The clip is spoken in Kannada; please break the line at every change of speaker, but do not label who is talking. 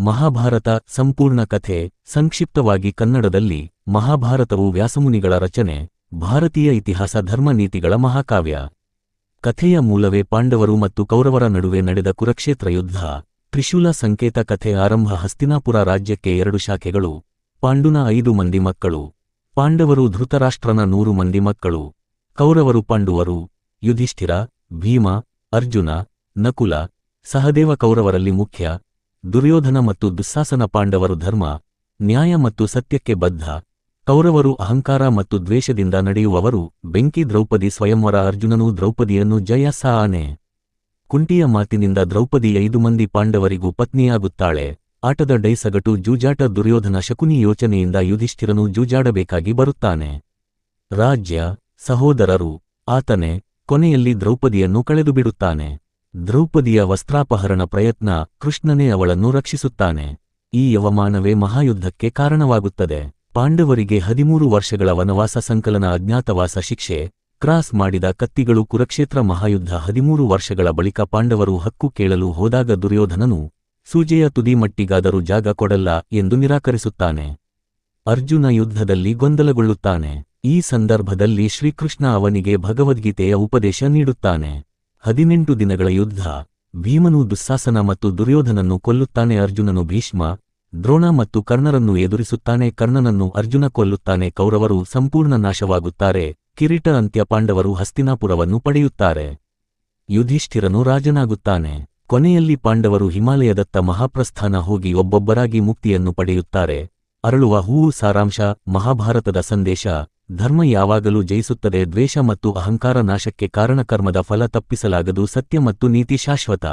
ಮಹಾಭಾರತ ಸಂಪೂರ್ಣ ಕಥೆ. ಸಂಕ್ಷಿಪ್ತವಾಗಿ ಕನ್ನಡದಲ್ಲಿ ಮಹಾಭಾರತವು ವ್ಯಾಸಮುನಿಗಳ ರಚನೆ, ಭಾರತೀಯ ಇತಿಹಾಸ ಧರ್ಮ ನೀತಿಗಳ ಮಹಾಕಾವ್ಯ. ಕಥೆಯ ಮೂಲವೇ ಪಾಂಡವರು ಮತ್ತು ಕೌರವರ ನಡುವೆ ನಡೆದ ಕುರುಕ್ಷೇತ್ರ ಯುದ್ಧ. ತ್ರಿಶೂಲ ಸಂಕೇತ. ಕಥೆ ಆರಂಭ. ಹಸ್ತಿನಾಪುರ ರಾಜ್ಯಕ್ಕೆ 2 ಶಾಖೆಗಳು. ಪಾಂಡುನ 5 ಮಂದಿ ಮಕ್ಕಳು. ಪಾಂಡವರು ಧೃತರಾಷ್ಟ್ರನ 100 ಮಂದಿ ಮಕ್ಕಳು. ಕೌರವರು ಪಾಂಡುವರು ಯುಧಿಷ್ಠಿರ, ಭೀಮ, ಅರ್ಜುನ, ನಕುಲ, ಸಹದೇವ. ಕೌರವರಲ್ಲಿ ಮುಖ್ಯ ದುರ್ಯೋಧನ ಮತ್ತು ದುಸ್ಸಾಸನ. ಪಾಂಡವರು ಧರ್ಮ, ನ್ಯಾಯ ಮತ್ತು ಸತ್ಯಕ್ಕೆ ಬದ್ಧ. ಕೌರವರು ಅಹಂಕಾರ ಮತ್ತು ದ್ವೇಷದಿಂದ ನಡೆಯುವವರು. ಬೆಂಕಿ. ದ್ರೌಪದಿ ಸ್ವಯಂವರ. ಅರ್ಜುನನು ದ್ರೌಪದಿಯನ್ನು ಜಯಿಸಾನೆ. ಕುಂಟಿಯ ಮಾತಿನಿಂದ ದ್ರೌಪದಿ 5 ಮಂದಿ ಪಾಂಡವರಿಗೂ ಪತ್ನಿಯಾಗುತ್ತಾಳೆ. ಆಟದ ಡೈಸಗಟು. ಜೂಜಾಟ. ದುರ್ಯೋಧನ ಶಕುನಿ ಯೋಚನೆಯಿಂದ ಯುಧಿಷ್ಠಿರನು ಜೂಜಾಡಬೇಕಾಗಿ ಬರುತ್ತಾನೆ. ರಾಜ್ಯ, ಸಹೋದರರು, ಆತನೇ. ಕೊನೆಯಲ್ಲಿ ದ್ರೌಪದಿಯನ್ನು ಕಳೆದುಬಿಡುತ್ತಾನೆ. ದ್ರೌಪದಿಯ ವಸ್ತ್ರಾಪಹರಣ ಪ್ರಯತ್ನ. ಕೃಷ್ಣನೇ ಅವಳನ್ನು ರಕ್ಷಿಸುತ್ತಾನೆ. ಈ ಅವಮಾನವೇ ಮಹಾಯುದ್ಧಕ್ಕೆ ಕಾರಣವಾಗುತ್ತದೆ. ಪಾಂಡವರಿಗೆ 13 ವರ್ಷಗಳ ವನವಾಸ. ಸಂಕಲನ. ಅಜ್ಞಾತವಾಸ. ಶಿಕ್ಷೆ. ಕ್ರಾಸ್ ಮಾಡಿದ ಕತ್ತಿಗಳು. ಕುರುಕ್ಷೇತ್ರ ಮಹಾಯುದ್ಧ. 13 ವರ್ಷಗಳ ಬಳಿಕ ಪಾಂಡವರು ಹಕ್ಕು ಕೇಳಲು ಹೋದಾಗ ದುರ್ಯೋಧನನು ಸೂಜೆಯ ತುದಿ ಮಟ್ಟಿಗಾದರೂ ಜಾಗ ಕೊಡಲ್ಲ ಎಂದು ನಿರಾಕರಿಸುತ್ತಾನೆ. ಅರ್ಜುನ ಯುದ್ಧದಲ್ಲಿ ಗೊಂದಲಗೊಳ್ಳುತ್ತಾನೆ. ಈ ಸಂದರ್ಭದಲ್ಲಿ ಶ್ರೀಕೃಷ್ಣ ಅವನಿಗೆ ಭಗವದ್ಗೀತೆಯ ಉಪದೇಶ ನೀಡುತ್ತಾನೆ. 18 ದಿನಗಳ ಯುದ್ಧ. ಭೀಮನು ದುಸ್ಸಾಸನ ಮತ್ತು ದುರ್ಯೋಧನನ್ನು ಕೊಲ್ಲುತ್ತಾನೆ. ಅರ್ಜುನನು ಭೀಷ್ಮ, ದ್ರೋಣ ಮತ್ತು ಕರ್ಣರನ್ನು ಎದುರಿಸುತ್ತಾನೆ. ಕರ್ಣನನ್ನು ಅರ್ಜುನ ಕೊಲ್ಲುತ್ತಾನೆ. ಕೌರವರು ಸಂಪೂರ್ಣ ನಾಶವಾಗುತ್ತಾರೆ. ಕಿರೀಟ. ಅಂತ್ಯ. ಪಾಂಡವರು ಹಸ್ತಿನಾಪುರವನ್ನು ಪಡೆಯುತ್ತಾರೆ. ಯುಧಿಷ್ಠಿರನು ರಾಜನಾಗುತ್ತಾನೆ. ಕೊನೆಯಲ್ಲಿ ಪಾಂಡವರು ಹಿಮಾಲಯದತ್ತ ಮಹಾಪ್ರಸ್ಥಾನ ಹೋಗಿ ಒಬ್ಬೊಬ್ಬರಾಗಿ ಮುಕ್ತಿಯನ್ನು ಪಡೆಯುತ್ತಾರೆ. ಅರಳುವ ಹೂವು. ಸಾರಾಂಶ. ಮಹಾಭಾರತದ ಸಂದೇಶ: ಧರ್ಮ ಯಾವಾಗಲೂ ಜಯಿಸುತ್ತದೆ. ದ್ವೇಷ ಮತ್ತು ಅಹಂಕಾರ ನಾಶಕ್ಕೆ ಕಾರಣ. ಕರ್ಮದ ಫಲ ತಪ್ಪಿಸಲಾಗದು. ಸತ್ಯ ಮತ್ತು ನೀತಿ ಶಾಶ್ವತ.